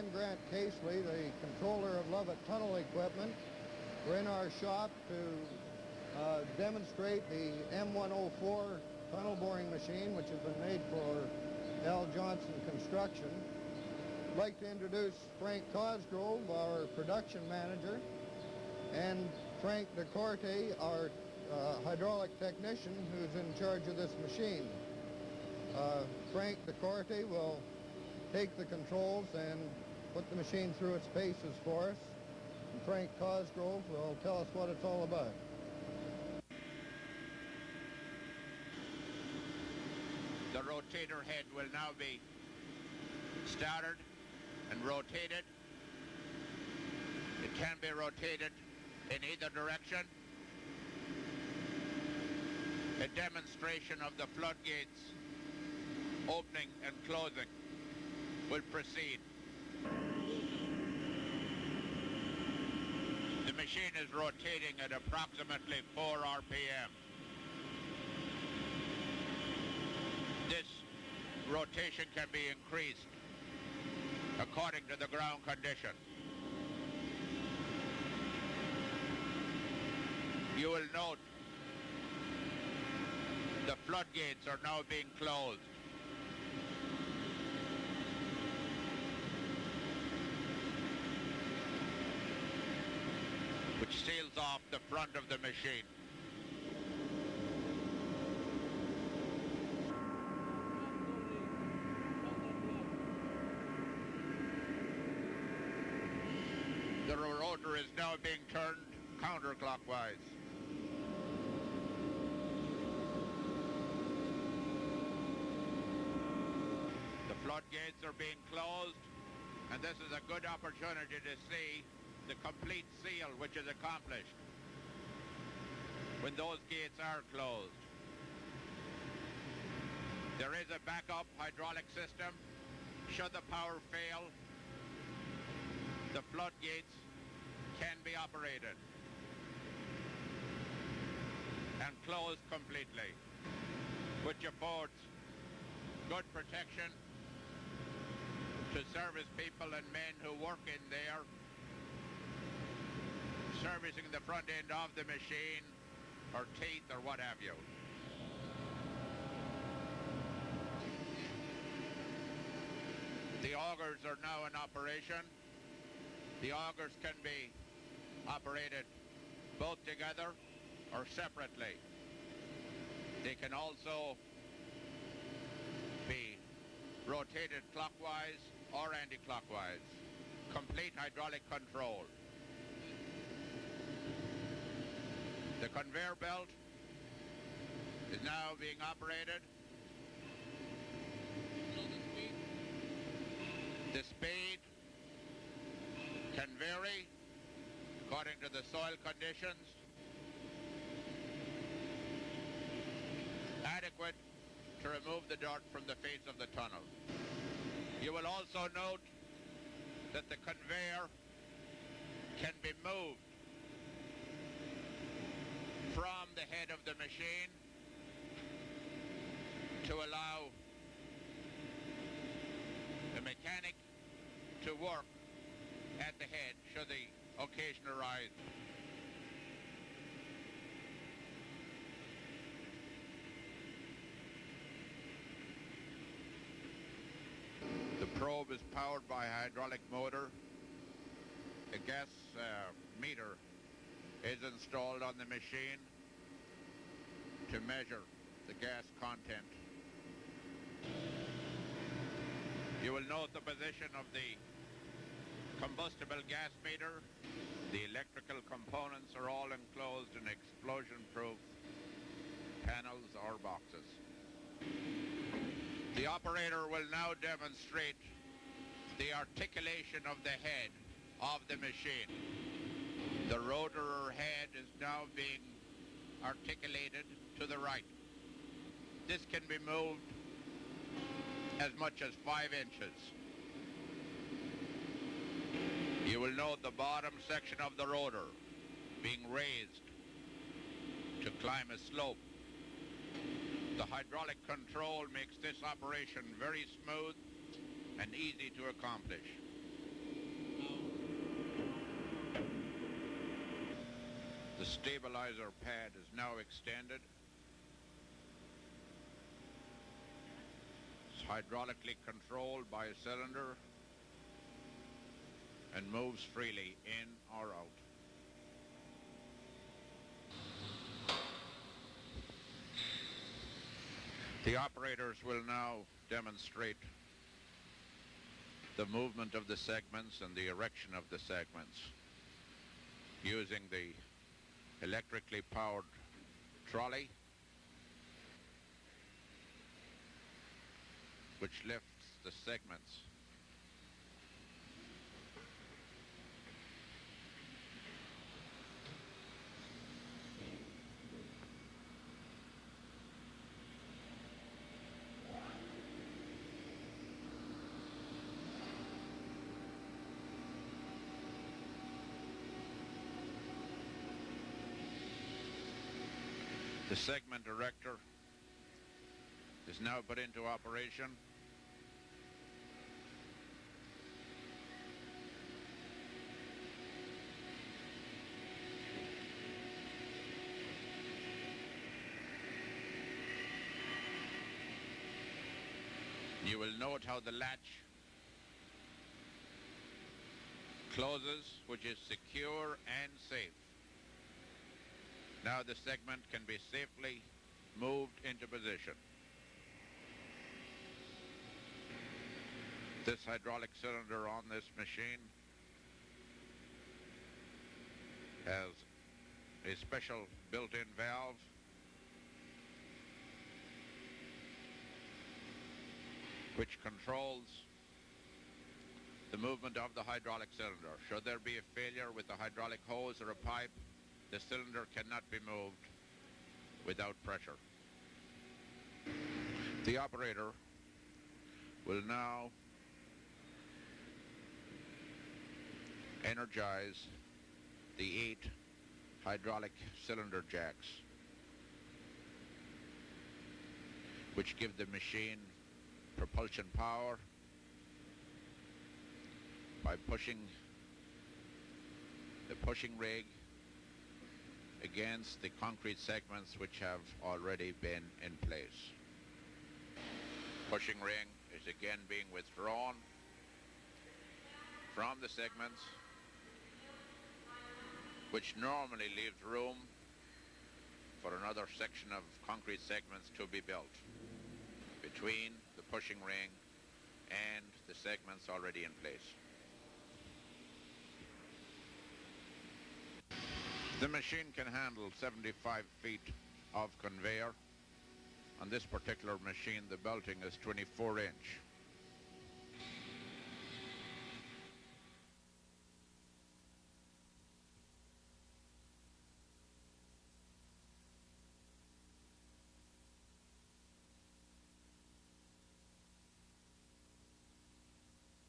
I'm Grant Casely, the controller of Lovat Tunnel Equipment. We're in our shop to demonstrate the M-104 tunnel boring machine, which has been made for L. Johnson Construction. I'd like to introduce Frank Cosgrove, our production manager, and Frank DeCorte, our hydraulic technician who's in charge of this machine. Frank DeCorte will take the controls and put the machine through its paces for us. And Frank Cosgrove will tell us what it's all about. The rotator head will now be started and rotated. It can be rotated in either direction. A demonstration of the floodgates opening and closing will proceed. The machine is rotating at approximately 4 RPM. This rotation can be increased according to the ground condition. You will note the floodgates are now being closed. Which seals off the front of the machine. The rotor is now being turned counterclockwise. The floodgates are being closed, and this is a good opportunity to see the complete seal which is accomplished when those gates are closed. There is a backup hydraulic system. Should the power fail, the floodgates can be operated and closed completely, which affords good protection to service people and men who work in there, servicing the front end of the machine, or teeth, or what have you. The augers are now in operation. The augers can be operated both together or separately. They can also be rotated clockwise or anti-clockwise. Complete hydraulic control. The conveyor belt is now being operated. The speed can vary according to the soil conditions. Adequate to remove the dirt from the face of the tunnel. You will also note that the conveyor can be moved from the head of the machine to allow the mechanic to work at the head should the occasion arise. The probe is powered by a hydraulic motor. A gas meter is installed on the machine to measure the gas content. You will note the position of the combustible gas meter. The electrical components are all enclosed in explosion-proof panels or boxes. The operator will now demonstrate the articulation of the head of the machine. The rotor head is now being articulated to the right. This can be moved as much as 5 inches. You will note the bottom section of the rotor being raised to climb a slope. The hydraulic control makes this operation very smooth and easy to accomplish. stabilizer pad is now extended. It's hydraulically controlled by a cylinder and moves freely in or out. The operators will now demonstrate the movement of the segments and the erection of the segments using the electrically powered trolley, which lifts the segments. The segment erector is now put into operation. You will note how the latch closes, which is secure and safe. Now the segment can be safely moved into position. This hydraulic cylinder on this machine has a special built-in valve which controls the movement of the hydraulic cylinder. Should there be a failure with the hydraulic hose or a pipe, the cylinder cannot be moved without pressure. The operator will now energize the 8 hydraulic cylinder jacks, which give the machine propulsion power by pushing the pushing rig against the concrete segments which have already been in place. Pushing ring is again being withdrawn from the segments, which normally leaves room for another section of concrete segments to be built between the pushing ring and the segments already in place. The machine can handle 75 feet of conveyor. On this particular machine, the belting is 24 inch.